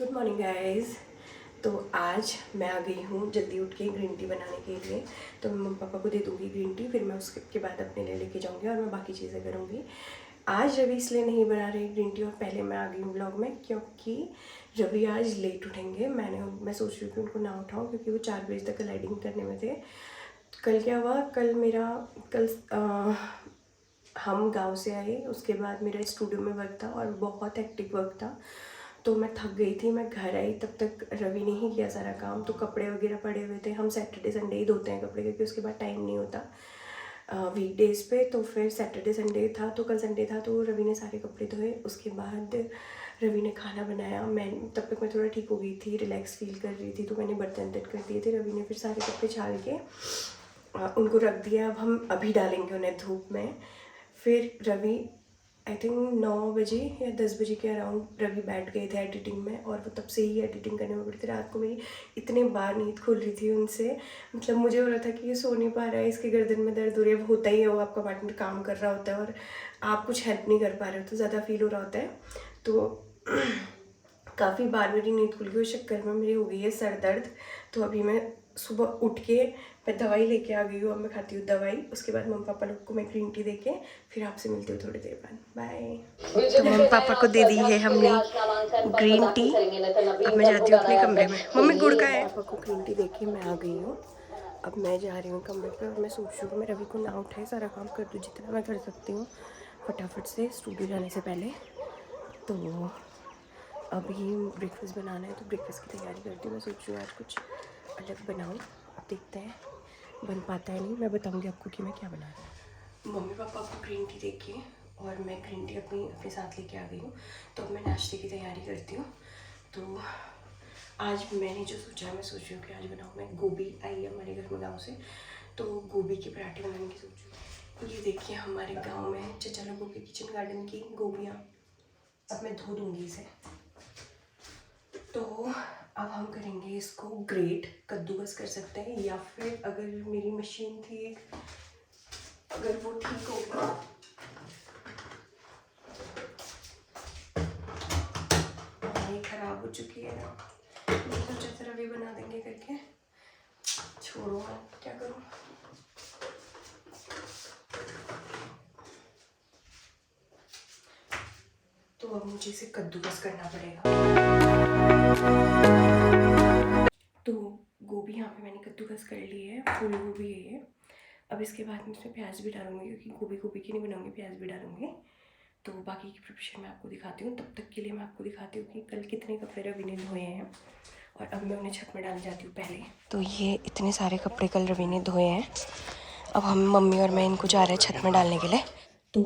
Good morning guys. तो आज मैं आ गई हूँ जल्दी उठ के ग्रीन टी बनाने के लिए। तो मैं मम्मी पापा को दे दूँगी ग्रीन टी, फिर मैं उसके बाद अपने लिए लेके जाऊँगी और मैं बाकी चीज़ें करूँगी। आज रवि इसलिए नहीं बना रही ग्रीन टी और पहले मैं आ गई हूँ ब्लॉग में, क्योंकि रवि आज लेट उठेंगे। मैं सोच रही हूँ कि उनको ना उठाऊँ, क्योंकि वो 4 बजे तक लाइटिंग करने में थे। कल क्या हुआ, कल हम गांव से आए, उसके बाद मेरा स्टूडियो में वर्क था और बहुत हेक्टिक वर्क था, तो मैं थक गई थी। मैं घर आई तब तक रवि ने ही किया सारा काम, तो कपड़े वगैरह पड़े हुए थे। हम सैटरडे संडे ही धोते हैं कपड़े, क्योंकि उसके बाद टाइम नहीं होता वीकडेज़ पे। तो फिर सैटरडे संडे था, तो कल संडे था, तो रवि ने सारे कपड़े धोए। उसके बाद रवि ने खाना बनाया। तब तक मैं थोड़ा ठीक हो गई थी, रिलैक्स फील कर रही थी, तो मैंने बर्तन वर्तन कर दिए थे। रवि ने फिर सारे कपड़े छाल के उनको रख दिया। अब हम अभी डालेंगे उन्हें धूप में। फिर रवि आई थिंक 9 बजे या 10 बजे के अराउंड रवि बैठ गए थे एडिटिंग में, और वो तब से ही एडिटिंग करने में पड़ी थी। रात को मेरी इतने बार नींद खुल रही थी उनसे, मतलब मुझे हो रहा था कि ये सो नहीं पा रहा है, इसके गर्दन में दर्द हो रही है। अब होता ही है, वो आपका पार्टनर काम कर रहा होता है और आप कुछ हेल्प नहीं कर पा रहे हो, तो ज़्यादा फील हो रहा होता है। तो काफ़ी बार मेरी नींद खुल गई, उस चक्कर में मेरी हो गई है सर दर्द। तो अभी मैं सुबह उठ के मैं दवाई लेके आ गई हूँ। अब मैं खाती हूँ दवाई, उसके बाद मम्मी पापा लोग को मैं ग्रीन टी देके फिर आपसे मिलती हूँ थोड़ी देर बाद। बाय। तो मम्मी पापा को दे दी है हमने ग्रीन टी। अब मैं जाती हूँ अपने कमरे में। मम्मी गुड़ का है। पापा को ग्रीन टी देके मैं आ गई हूँ। अब मैं जा रही हूँ कमरे पे और मैं सोच रही हूँ कि मैं रवि को ना उठाए, सारा काम कर दूँ जितना मैं कर सकती हूँ फटाफट से स्टूडियो जाने से पहले। तो अभी ब्रेकफास्ट बनाना है, तो ब्रेकफास्ट की तैयारी करती हूँ। मैं सोच रही हूँ आज कुछ अलग बनाऊँ, अब देखते हैं बन पाता है नहीं। मैं बताऊँगी आपको कि मैं क्या बना रही हूँ। मम्मी पापा को ग्रीन टी देके और मैं ग्रीन टी अपने साथ लेके आ गई हूँ। तो अब मैं नाश्ते की तैयारी करती हूँ। तो आज मैंने जो सोचा है, मैं सोच रही हूँ कि आज बनाऊँ मैं गोभी। आई है हमारे घर में गाँव से, तो गोभी के पराठे बनाने की सोच रही हूँ। ये देखिए हमारे गाँव में चचा लोगों के किचन गार्डन की गोभियाँ। अब मैं धो दूँगी इसे। तो अब हम करेंगे इसको ग्रेट, कद्दूकस कर सकते हैं, या फिर अगर मेरी मशीन थी, अगर वो ठीक होगा, ये ख़राब हो चुकी है ना, तो सोचा था रवि बना देंगे करके। छोड़ो, क्या करूँ। तो अब मुझे इसे कद्दूकस करना पड़ेगा। तो गोभी यहाँ पे मैंने कद्दूकस कर ली है, फूल गोभी है ये। अब इसके बाद मैं इसमें प्याज भी डालूंगी, क्योंकि गोभी गोभी की नहीं बनाऊंगी, प्याज भी डालूंगी। तो बाकी की प्रिपरेशन मैं आपको दिखाती हूँ। तब तक के लिए मैं आपको दिखाती हूँ कि कल कितने कपड़े रवि ने धोए हैं, और अब मैं उन्हें छत में डाल जाती हूँ पहले। तो ये इतने सारे कपड़े कल रवि ने धोए हैं। अब हम मम्मी और मैं इनको जा रहे हैं छत में डालने के लिए। तो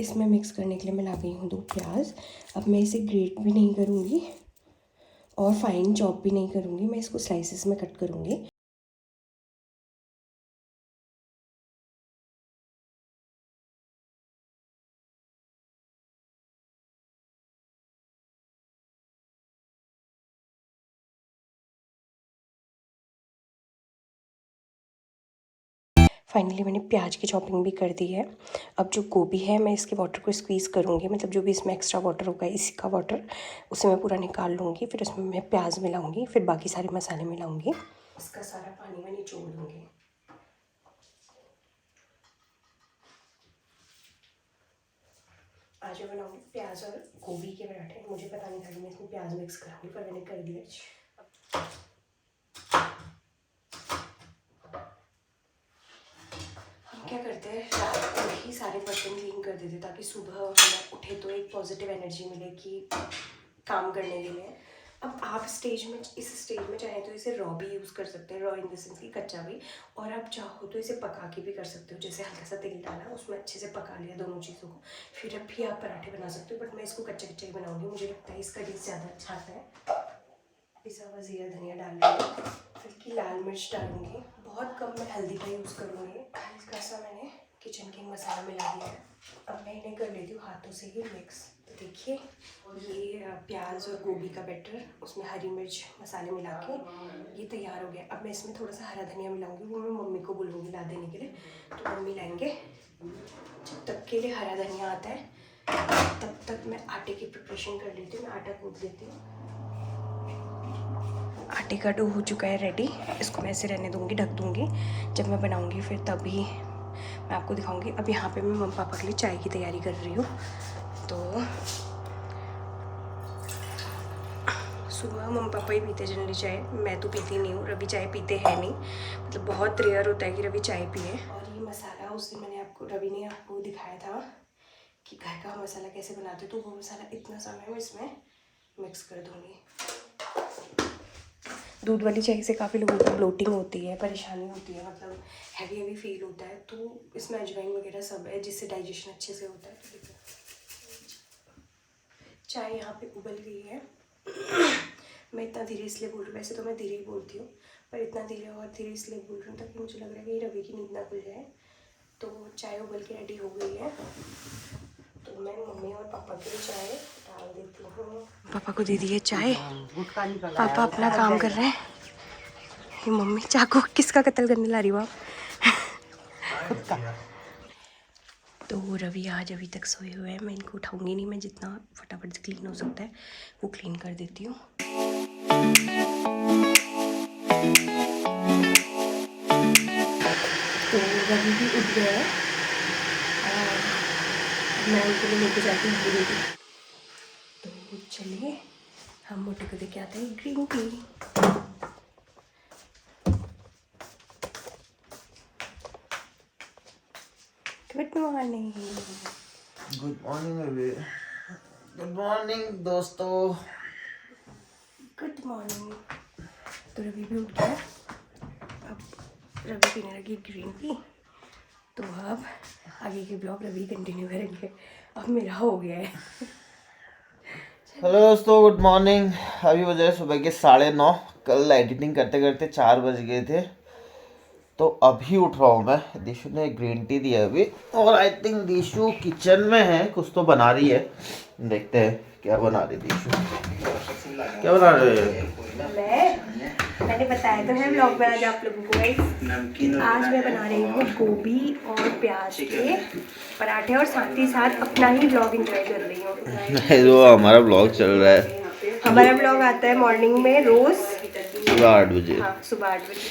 इसमें मिक्स करने के लिए मैं ला गई हूँ 2 प्याज। अब मैं इसे ग्रेट भी नहीं करूँगी और फाइन चॉप भी नहीं करूँगी, मैं इसको स्लाइसेस में कट करूँगी। फाइनली मैंने प्याज की चॉपिंग भी कर दी है। अब जो गोभी है, मैं इसके वाटर को स्क्वीज़ करूँगी, मतलब जो भी इसमें एक्स्ट्रा वाटर होगा, इसी का वाटर उसे मैं पूरा निकाल लूँगी। फिर उसमें मैं प्याज मिलाऊँगी, फिर बाकी सारे मसाले मिलाऊँगी, इसका सारा पानी मैं निचोड़ दूँगी। आज मैं बनाऊँगी प्याज और गोभी के पराठे। मुझे पता नहीं था कि मैं इसमें प्याज मिक्स करूँगी, पर मैंने कर दिया। हम क्या करते हैं, रात को ही सारे बर्तन क्लीन कर देते, ताकि सुबह हमें उठे तो एक पॉजिटिव एनर्जी मिले कि काम करने के लिए। अब आप इस स्टेज में चाहे तो इसे रॉ भी यूज़ कर सकते हैं, रॉ इन द सेंस कि कच्चा भी, और आप चाहो तो इसे पका के भी कर सकते हो। जैसे हल्का सा तेल डाला, उसमें अच्छे से पका लिया दोनों चीज़ों को, फिर अब भी आप पराठे बना सकते हो। बट मैं इसको कच्चा कच्चा ही बनाऊँगी, मुझे लगता है इसका टेस्ट ज़्यादा अच्छा आता है। पिसा हुआ जीरा धनिया डाल दूँगी, फिर की लाल मिर्च डालूँगी, बहुत कम मैं हल्दी का यूज़ करूँगी। हल्का सा मैंने किचन किंग मसाला मिला दिया है। अब मैं इन्हें कर लेती हूँ हाथों से ही मिक्स। तो देखिए ये प्याज और गोभी का बैटर, उसमें हरी मिर्च मसाले मिला के ये तैयार हो गया। अब मैं इसमें थोड़ा सा हरा धनिया मिलाऊंगी, वो मैं मम्मी को बोलूँगी ला देने के लिए, तो मम्मी लाएंगे। जब तक के लिए हरा धनिया आता है, तब तक मैं आटे की प्रिपरेशन कर लेती हूँ। मैं आटा गूँथ लेती हूँ। आटे का डो हो चुका है रेडी। इसको मैं ऐसे रहने दूँगी, ढक दूँगी। जब मैं बनाऊँगी फिर तभी मैं आपको दिखाऊँगी। अब यहाँ पे मैं मम्मी पापा के लिए चाय की तैयारी कर रही हूँ। तो सुबह मम्मी पापा ही पीते जनरली चाय, मैं तो पीती नहीं हूँ। रवि चाय पीते हैं नहीं, मतलब बहुत रेयर होता है कि रवि चाय पिए। और ये मसाला उस दिन मैंने आपको, रवि ने आपको दिखाया था कि घर का मसाला कैसे बनाते, तो वो मसाला इतना सा मैं इसमें मिक्स कर दूँगी। दूध वाली चाय से काफ़ी लोगों को ब्लोटिंग होती है, परेशानी होती है, मतलब हैवी फील होता है, तो इसमें अजवाइन वगैरह सब है जिससे डाइजेशन अच्छे से होता है। चाय यहाँ पे उबल गई है। मैं इतना धीरे इसलिए बोल रही हूँ, वैसे तो मैं धीरे ही बोलती हूँ, पर इतना धीरे इसलिए बोल रही हूँ ताकि मुझे लग रहा है कि रवि की नींद ना खुल जाए। तो चाय उबल के रेडी हो गई है, तो मैं मम्मी और पापा के लिए चाय डाल देती हूँ। पापा को दे दी है चाय, पापा अपना काम कर रहे हैं। ये मम्मी चाकू किसका कत्ल करने ला रही हो आप? तो रवि आज अभी तक सोए हुए हैं, मैं इनको उठाऊंगी नहीं, मैं जितना फटाफट से क्लीन हो सकता है वो क्लीन कर देती हूँ। तो रवि भी उठ गया है और मैं उनके लिए लेके जाती हूँ। तो चलिए हम मोटे को देके आते हैं green tea. Good morning. Good morning baby. Good morning दोस्तों। Good morning. तो रवि भी उठ गया, अब रवि पीने लगी ग्रीन टी। तो अब आगे के ब्लॉग रवि कंटिन्यू करेंगे, अब मेरा हो गया है। हेलो दोस्तों, गुड मॉर्निंग। अभी बजे सुबह के 9:30। कल एडिटिंग करते करते 4 बज गए थे, तो अभी उठ रहा हूँ मैं। दिशु ने ग्रीन टी दिया अभी, और आई थिंक दिशु किचन में है, कुछ तो बना रही है। देखते हैं क्या बना रही दिशु। क्या बना रही है? मैंने बताया तो है ब्लॉग में आज आप लोगों को गाइस। आज मैं बना रही हूँ गोभी और प्याज के पराठे, और साथ ही साथ अपना ही ब्लॉग एंजॉय कर रही हूँ। जो हमारा ब्लॉग चल रहा है, हमारा ब्लॉग आता है मॉर्निंग में रोज सुबह 8 बजे। हाँ, सुबह 8 बजे।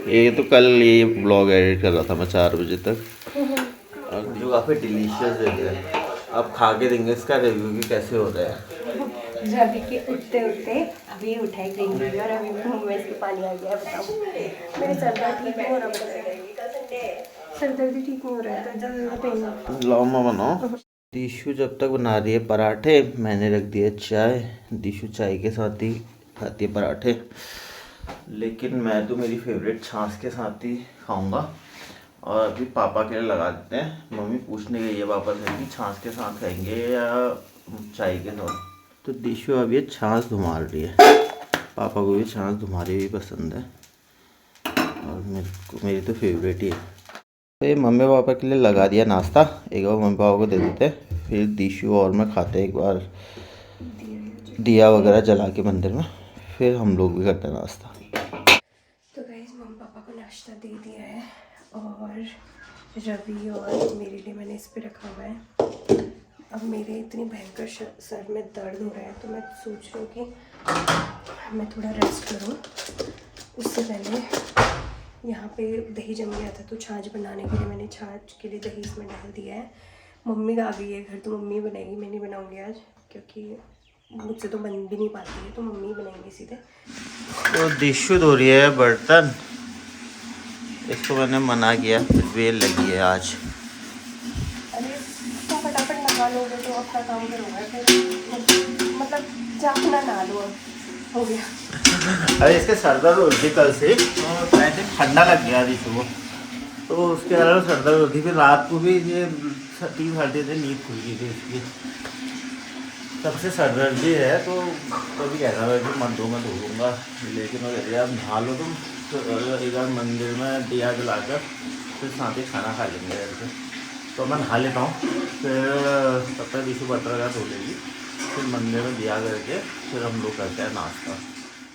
ये तो कल ये ब्लॉग एडिट कर रहा था मैं 4 बजे तक, और जो काफ़ी डिलीशियस देते हैं। अब खा के देंगे इसका रिव्यू कि कैसे हो रहा है। रवि के उठते उठते अभी उठा है ग्रीन टी, और अभी मुँह में इसके पानी आ गया है। बताओ मेरे सर दर्द ठीक नहीं हो रहा, सर दर्द ठीक नहीं हो रहा है तो लौमा बनाओ। दिशु जब तक बना रही है पराठे, मैंने रख दिया चाय। दिशु चाय के साथ ही खाती है पराठे, लेकिन मैं तो मेरी फेवरेट छाछ के साथ ही खाऊंगा। और अभी पापा के लिए लगा देते हैं। मम्मी पूछने गई है पापा से कि छाछ के साथ खाएंगे या चाय के साथ। तो दिशु अभी ये छाछ धुमार रही है। पापा को भी छाछ धुमारी हुई पसंद है, और मेरी तो फेवरेट ही है। तो ये मम्मी पापा के लिए लगा दिया नाश्ता। एक बार मम्मी पापा को दे देते हैं, फिर दिशु और मैं खाते हैं एक बार दिया वगैरह जला के मंदिर में, फिर हम लोग भी करते हैं नाश्ता। तो गाइस मम्मी पापा को नाश्ता दे दिया है, और रवि और मेरे लिए मैंने इस पे रखा हुआ है। अब मेरे इतनी भयंकर सर में दर्द हो रहा है, तो मैं सोच रही हूँ कि मैं थोड़ा रेस्ट करूँ। उससे पहले यहाँ पे दही जम गया था, तो छाछ बनाने के लिए मैंने छाछ के लिए दही इसमें डाल दिया है। मम्मी आ गई है घर, तो मम्मी बनाएगी, मैं नहीं बनाऊँगी आज, क्योंकि मुझसे तो बन भी नहीं पाती है, तो मम्मी बनाएंगी सीधे। तो दिशु धो रही है बर्तन, इसको मैंने मना किया, बेल लगी है आज। अरे तो फटाफट नहा लोगे तो अपना काम करोगे, फिर मतलब जापना ना लो, हो गया। अरे इसके सर दर्द हो रही कल से, तो ऐसे ठंडा लग गया दिशु को, तो उसके कारण सर दर्द होती। फिर रात को भी ये 3 साढ़े 3 नींद खुल गई थी इसकी, तब से सर दर्द भी है। तो कभी कहता है कि मत धो, मैं धो लूँगा, लेकिन वो कहते आप नहा लो तुम, तो एक बार मंदिर में दिया जलाकर फिर साथ ही खाना खा लेंगे ऐसे। तो मैं नहा लेता हूँ, फिर तब तक दिशु बर्तन वगैरह धो लेगी, फिर मंदिर में दिया करके फिर हम लोग करते हैं नाश्ता।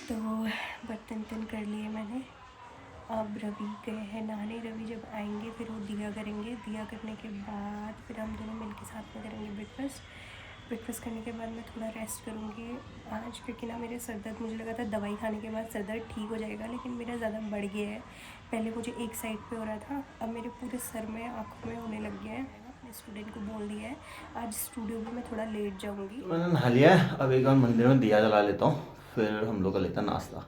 तो बर्तन कर लिए मैंने, अब रवि गए हैं नहाने। रवि जब आएंगे फिर वो दिया करेंगे, दिया करने के बाद फिर हम दोनों मिलके साथ में करेंगे ब्रेकफास्ट। ब्रेकफास्ट करने के बाद मैं थोड़ा रेस्ट करूँगी आज, क्योंकि ना मेरे सर दर्द, मुझे लगा था दवाई खाने के बाद सर दर्द ठीक हो जाएगा, लेकिन मेरा ज़्यादा बढ़ गया है। पहले मुझे एक साइड पे हो रहा था, अब मेरे पूरे सर में, आँखों में होने लग गया है। मैंने स्टूडेंट को बोल दिया है आज स्टूडियो में मैं थोड़ा लेट जाऊँगी। मैंने नहा लिया है, अब एक बार मंदिर में दिया जला लेता हूँ, फिर हम लोग कर लेते हैं नाश्ता।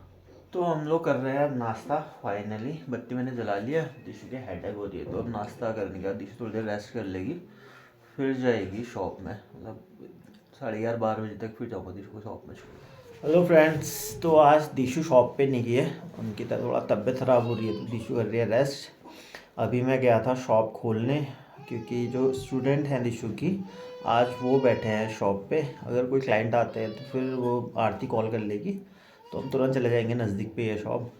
तो हम लोग कर रहे हैं अब नाश्ता। फाइनली बत्ती मैंने जला लिया। दिशु की हेडेक हो रही है, तो अब नाश्ता करने के बाद दिशु थोड़ी देर रेस्ट कर लेगी, फिर जाएगी शॉप में। मतलब 11:30-12 बजे तक फिर जाऊँगा दिशु को शॉप में छोड़। हेलो फ्रेंड्स, तो आज दिशु शॉप पे नहीं गई है, उनकी थोड़ा तबीयत ख़राब हो रही है, तो दिशु कर रही है रेस्ट। अभी मैं गया था शॉप खोलने, क्योंकि जो स्टूडेंट हैं दिशु की, आज वो बैठे हैं शॉप पे। अगर कोई क्लाइंट आते हैं तो फिर वो आरती कॉल कर लेगी, तो हम तुरंत चले जाएंगे, नज़दीक पे है शॉप।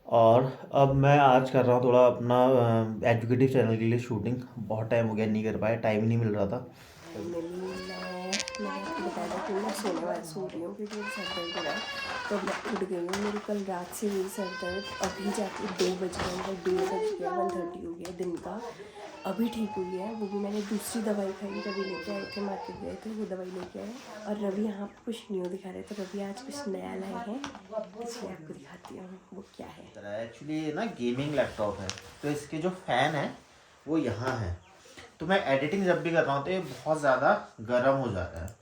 और अब मैं आज कर रहा हूँ थोड़ा अपना एजुकेटिव चैनल के लिए शूटिंग। बहुत टाइम हो गया, नहीं कर पाया, टाइम ही नहीं मिल रहा था। मैंने आपको बताया था कि मैं सो रही हूँ क्योंकि सर दर्द हो रहा है, तो मैं उठ गई हूँ। मेरी कल रात से हुई सर दर्द, अभी जाके 2 बज गए, मतलब 1:30 बज गया, 1:30 हो गया दिन का, अभी ठीक हुई है। वो भी मैंने दूसरी दवाई खाई, रवि लेके आए थे, मार्केट गए थे, वो दवाई लेके आए। और रवि यहाँ पर कुछ न्यू दिखा रहे थे, रवि आज कुछ नया लाए हैं, इसलिए आपको दिखाती हूँ वो क्या है। एक्चुअली ये ना गेमिंग लैपटॉप है, तो इसके जो फ़ैन है वो यहाँ है। तो मैं एडिटिंग जब भी कर रहा हूँ तो ये बहुत ज़्यादा गर्म हो जाता है,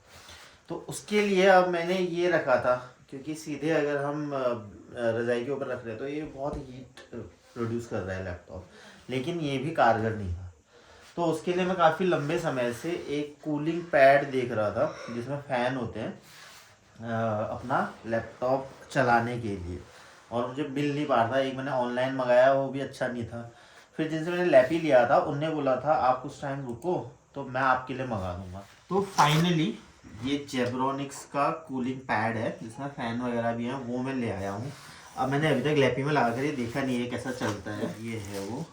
तो उसके लिए अब मैंने ये रखा था, क्योंकि सीधे अगर हम रज़ाई के ऊपर रख रहे हैं तो ये बहुत हीट प्रोड्यूस कर रहा है लैपटॉप, लेकिन ये भी कारगर नहीं था। तो उसके लिए मैं काफ़ी लंबे समय से एक कूलिंग पैड देख रहा था, जिसमें फ़ैन होते हैं अपना लैपटॉप चलाने के लिए, और मुझे मिल नहीं पा रहा था। एक मैंने ऑनलाइन मंगाया, वो भी अच्छा नहीं था। फिर जिनसे मैंने लैपी लिया था उनने बोला था आप कुछ टाइम रुको तो मैं आपके लिए मंगा दूंगा। तो फाइनली ये जेब्रॉनिक्स का कूलिंग पैड है, जिसमें फ़ैन वगैरह भी है, वो मैं ले आया हूँ। अब मैंने अभी तक लैपी में लगा कर ये देखा नहीं है कैसा चलता है। ये है वो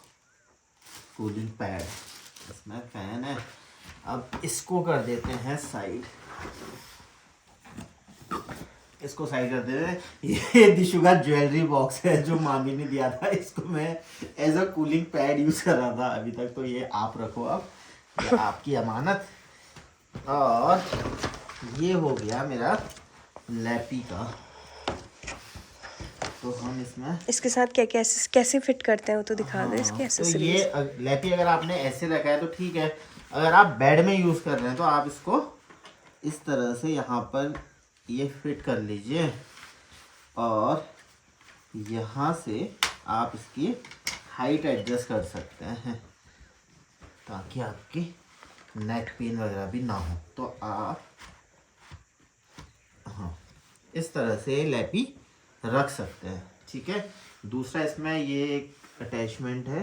कूलिंग पैड, इसमें फ़ैन है। अब इसको कर देते हैं साइड, इसको साइड कर देते हैं। ये दिशु का ज्वेलरी बॉक्स है जो मामी ने दिया था, इसको मैं as a cooling pad use कर रहा था अभी तक, तो ये आप रखो, अब ये आपकी अमानत। और ये हो गया मेरा लैपी का, तो हम इसमें इसके साथ क्या क्या कैसे फिट करते हैं वो तो दिखा दो इसके तो एक्सेसरीज। ये लैपी अगर आपने ऐसे रखा है तो ठीक है, अगर आप बेड में यूज़ कर रहे हैं तो आप इसको इस तरह से यहाँ पर ये फिट कर लीजिए, और यहाँ से आप इसकी हाइट एडजस्ट कर सकते हैं, ताकि आपकी नेक पेन वगैरह भी ना हो। तो आप हाँ इस तरह से लैपी रख सकते हैं, ठीक है। दूसरा इसमें ये एक अटैचमेंट है,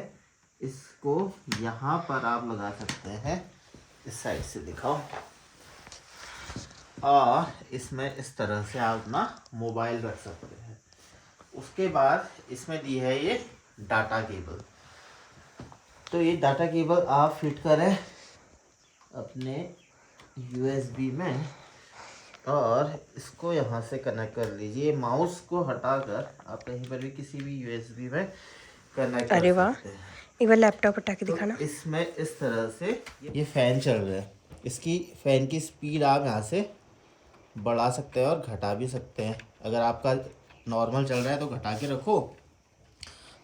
इसको यहाँ पर आप लगा सकते हैं, इस साइड से दिखाओ, और इसमें इस तरह से आप अपना मोबाइल रख सकते हैं। उसके बाद इसमें दी है ये डाटा केबल, तो ये डाटा केबल आप फिट करें अपने USB में, और इसको यहाँ से कनेक्ट कर लीजिए। माउस को हटाकर आप कहीं पर भी किसी भी USB में कनेक्ट कर सकते हैं। एक बार लैपटॉप हटा के दिखाना। तो इसमें इस तरह से ये फ़ैन चल रहा है, इसकी फ़ैन की स्पीड आप यहाँ से बढ़ा सकते हैं और घटा भी सकते हैं। अगर आपका नॉर्मल चल रहा है तो घटा के रखो,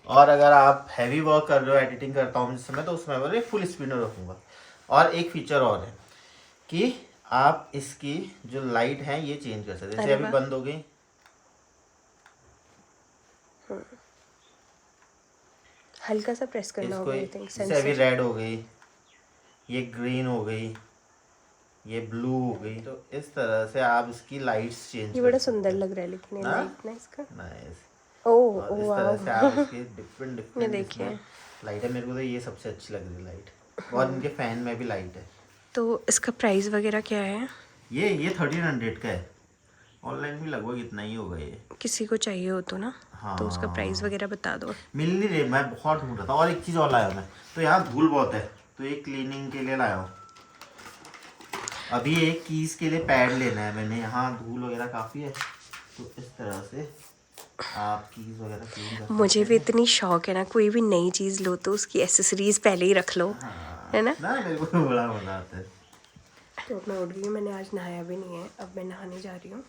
और अगर आप हैवी वर्क कर रहे हो, एडिटिंग करता हूँ जिस समय, तो उसमें मैं फुल स्पीड में रखूँगा। और एक फीचर और है कि आप इसकी जो लाइट है ये चेंज कर सकते हैं, जैसे अभी बंद हो गई, हल्का सा प्रेस करना होगा, आई थिंक जैसे अभी रेड हो गई, ये ग्रीन हो गई, ये ब्लू हो गई, तो इस तरह से आप इसकी लाइट्स चेंज। ये बड़ा सुंदर लग रहा है लेकिन ये लाइट ना इसका। नाइस। ओह इस तरह से आप इसके डिफरेंट देखिए लाइट है। मेरे को तो ये सबसे अच्छी लग रही है लाइट, और इनके फैन में भी लाइट है। तो इसका प्राइस वगैरह क्या है? ये 1300 का है, ऑनलाइन भी लगभग इतना ही होगा। ये किसी को चाहिए हो तो ना, हाँ, तो उसका प्राइस वगैरह बता दो। मिल नहीं रही, मैं बहुत ढूंढ रहा था। और एक चीज़ और लाया मैं, तो यहाँ धूल बहुत है, तो ये क्लीनिंग के लिए लाया हूँ। अभी एक कीज के लिए पैड लेना है मैंने, यहाँ धूल वगैरह काफ़ी है, तो इस तरह से आप कीज वगैरह क्लीन कर सकते हैं। मुझे भी इतनी शौक है ना, कोई भी नई चीज़ लो तो उसकी एसेसरीज पहले ही रख लो, है ना? ना मेरे को तो बड़ा मजा आता है। तो अब मैं उठ गई हूँ, मैंने आज नहाया भी नहीं है। अब मैं नहाने जा रही हूँ,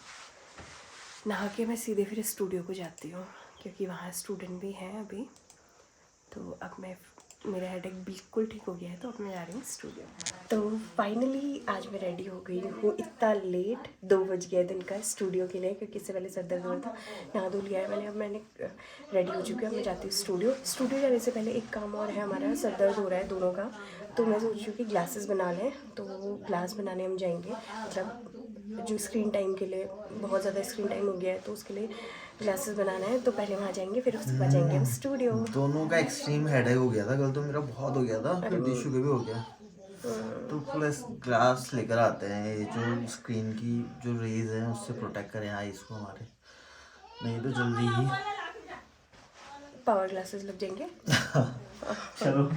नहा के मैं सीधे फिर स्टूडियो को जाती हूँ क्योंकि वहाँ स्टूडेंट भी हैं अभी। तो अब मेरा हेडेक बिल्कुल ठीक हो गया है, तो अब मैं जा रही हूँ स्टूडियो। तो फाइनली आज मैं रेडी हो गई हूँ, इतना लेट 2 बज गया दिन का स्टूडियो के लिए, क्योंकि इससे पहले सर दर्द हो रहा था। नहा धो लिया है मैंने, अब मैंने रेडी हो चुकी हूँ। अब मैं जाती हूँ स्टूडियो जाने से पहले एक काम और है हमारा, सर दर्द हो रहा है दोनों का। तो मैं सोच रही हूँ कि ग्लासेस बना लें, तो वो ग्लास बनाने हम जाएंगे। मतलब जो स्क्रीन टाइम के लिए, बहुत ज़्यादा स्क्रीन टाइम हो गया है तो उसके लिए ग्लासेस बनाना है। तो पहले वहाँ जाएंगे, फिर उसके बाद जाएंगे हम स्टूडियो। दोनों का एक्सट्रीम हेडेक हो गया था कल, तो मेरा बहुत हो गया था, फिर दिशु के भी हो गया। तो प्लस ग्लास लेकर आते हैं, ये जो स्क्रीन की जो रेज है उससे प्रोटेक्ट करें आईज को हमारे, नहीं तो जल्दी ही पावर ग्लासेस लग जाएंगे। चलो।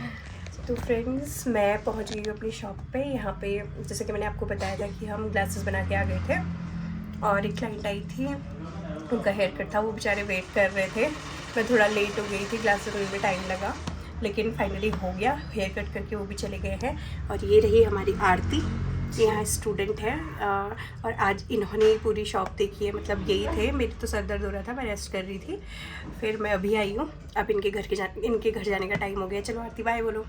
तो फ्रेंड्स, मैं पहुंच गई हूँ अपनी शॉप पे। यहाँ पे जैसे कि मैंने आपको बताया था कि हम ग्लासेस बना के आ गए थे, और एक क्लाइंट आई थी, उनका हेयर कट था, वो बेचारे वेट कर रहे थे। मैं थोड़ा लेट हो गई थी, ग्लासेस होने में टाइम लगा, लेकिन फाइनली हो गया। हेयर कट करके वो भी चले गए हैं। और ये रही हमारी आरती, यहाँ स्टूडेंट है, और आज इन्होंने पूरी शॉप देखी है। मतलब यही थे, मेरी तो सर दर्द हो रहा था, मैं रेस्ट कर रही थी, फिर मैं अभी आई हूँ। अब इनके घर जाने का टाइम हो गया। चलो आरती बाय बोलो।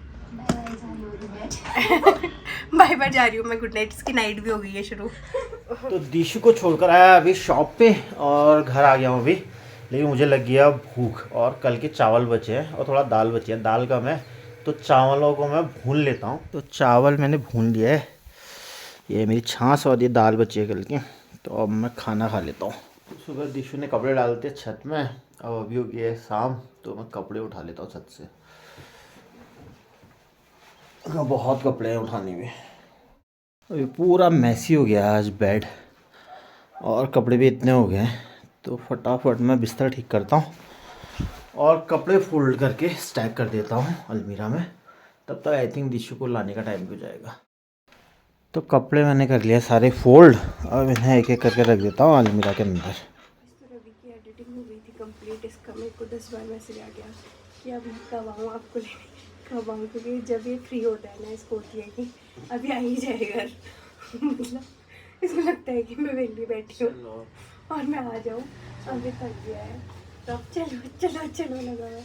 बाय बाय जा रही हूँ मैं, गुड नाइट। इसकी नाइट भी हो गई है शुरू। तो दिशु को छोड़कर आया अभी शॉप पे और घर आ गया हूँ अभी, लेकिन मुझे लग गया भूख। और कल के चावल बचे हैं और थोड़ा दाल बची है, दाल कम है, तो चावलों को मैं भून लेता हूँ। तो चावल मैंने भून लिया है, ये मेरी छाछ और ये दाल बची है कल की, तो अब मैं खाना खा लेता हूँ। सुबह दिशु ने कपड़े डालते छत में, अब अभी हो गया है शाम, तो मैं कपड़े उठा लेता हूँ छत से। हाँ, बहुत कपड़े हैं उठाने में। अभी पूरा मैसी हो गया आज बेड, और कपड़े भी इतने हो गए हैं, तो फटाफट मैं बिस्तर ठीक करता हूँ और कपड़े फोल्ड करके स्टैक कर देता हूँ अलमीरा में। तब तक आई थिंक दिशु को लाने का टाइम भी हो जाएगा। तो कपड़े मैंने कर लिया सारे फोल्ड, अब इन्हें एक एक करके रख देता हूँ अलमीरा के अंदर। रवि की एडिटिंग हो गई थी कंप्लीट, इसका मेरे को 10 बार मैसेज आ गया कि अभी कब आऊँ आपको लेने, कब आऊँ, क्योंकि जब ये फ्री होता है ना, इसको होती है कि अभी आ ही जाए घर। मतलब इसको लगता है कि मैं वेली बैठी हूँ और मैं आ जाऊँ, अभी थक गया है। तो अब चलो चलो चलो लगा है,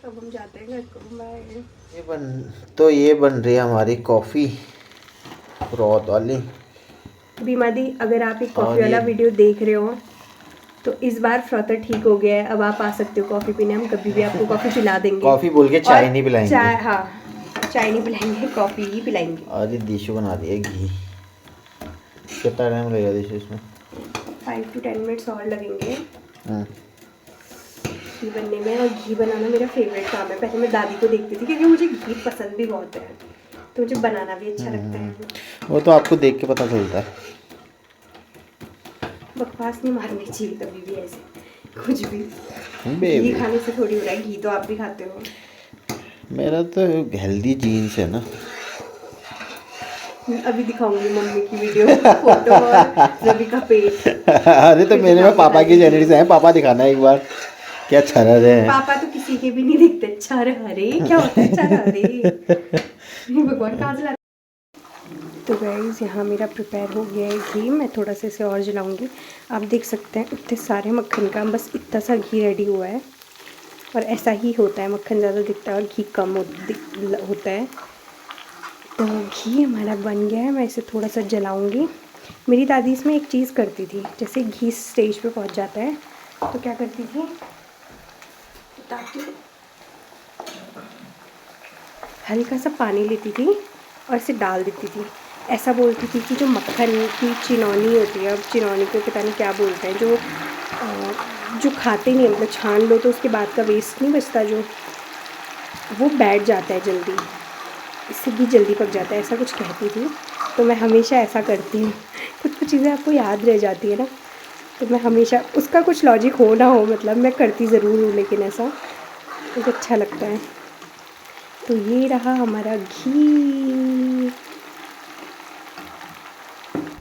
तो अब हम जाते हैं घर को। बाय। ये बन रही है हमारी कॉफ़ी रॉत वाली। बीमा दी, अगर आप एक कॉफ़ी और वाला ये- वीडियो देख रहे हो तो इस बार फ्रॉथर ठीक हो गया है, अब आप आ सकते हो कॉफ़ी पीने, हम कभी भी आपको कॉफ़ी पिला देंगे। कॉफ़ी बोल के चाय और नहीं पिलाएंगे। चाय, हाँ, चाय नहीं पिलाएंगे, कॉफ़ी ही पिलाएंगे। और ये दिशु बना रही है घी। कितना टाइम लगेगा दिशु इसमें? 5 to 10 मिनट्स और लगेंगे हाँ। घी बनने में। और घी बनाना मेरा फेवरेट काम है। पहले मैं दादी को देखती थी, क्योंकि मुझे घी पसंद भी बहुत है, तो मुझे बनाना भी अच्छा लगता है। वो तो आपको देख के पता चलता है। बकवास नहीं मारनी चाहिए कभी भी ऐसे, कुछ भी। घी बेबी खाने से थोड़ी हो रहा है, घी तो आप भी खाते हो। मेरा तो हेल्दी जीन्स है ना। अभी दिखाऊंगी मम्मी की वीडियो, फोटो और रवि का पेट। अरे तो मेरे में पापा की जेनेटिक्स है, पापा दिखाना एक बार क्या छरा रहे हैं। पापा तो किसी के भी नहीं दिखते। चार हरे क्या होता है, चार हरे भगवान कहाँ से ला। तो गाइस, यहाँ मेरा प्रिपेयर हो गया है घी। मैं थोड़ा सा इसे और जलाऊंगी। आप देख सकते हैं इतने सारे मक्खन का बस इतना सा घी रेडी हुआ है। और ऐसा ही होता है, मक्खन ज़्यादा दिखता है और घी कम होता है। तो घी हमारा बन गया है, मैं इसे थोड़ा सा जलाऊंगी। मेरी दादी इसमें एक चीज़ करती थी, जैसे घी स्टेज पे पहुंच जाता है तो क्या करती थी, ताकि हल्का सा पानी लेती थी और इसे डाल देती थी। ऐसा बोलती थी कि जो मक्खन की चिनौनी होती है, अब चिनौनी को पता नहीं क्या बोलते हैं, जो खाते नहीं, मतलब छान लो तो उसके बाद का वेस्ट नहीं बचता, जो वो बैठ जाता है जल्दी, इससे भी जल्दी पक जाता है, ऐसा कुछ कहती थी। तो मैं हमेशा ऐसा करती हूँ। कुछ कुछ चीज़ें आपको याद रह जाती है ना, तो मैं हमेशा, उसका कुछ लॉजिक हो ना हो, मतलब मैं करती ज़रूर हूँ, लेकिन ऐसा मुझे अच्छा लगता है। तो ये रहा हमारा घी।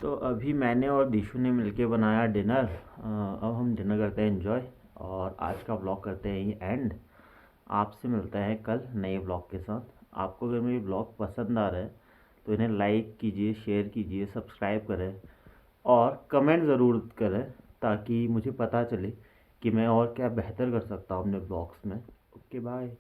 तो अभी मैंने और दिशु ने मिलके बनाया डिनर। अब हम डिनर करते हैं एंजॉय, और आज का व्लॉग करते हैं ये एंड। आपसे मिलते हैं कल नए व्लॉग के साथ। आपको अगर मेरी व्लॉग पसंद आ रहा है तो इन्हें लाइक कीजिए, शेयर कीजिए, सब्सक्राइब करें और कमेंट ज़रूर करें ताकि मुझे पता चले कि मैं और क्या बेहतर कर सकता हूँ अपने ब्लॉग्स में। Okay bye.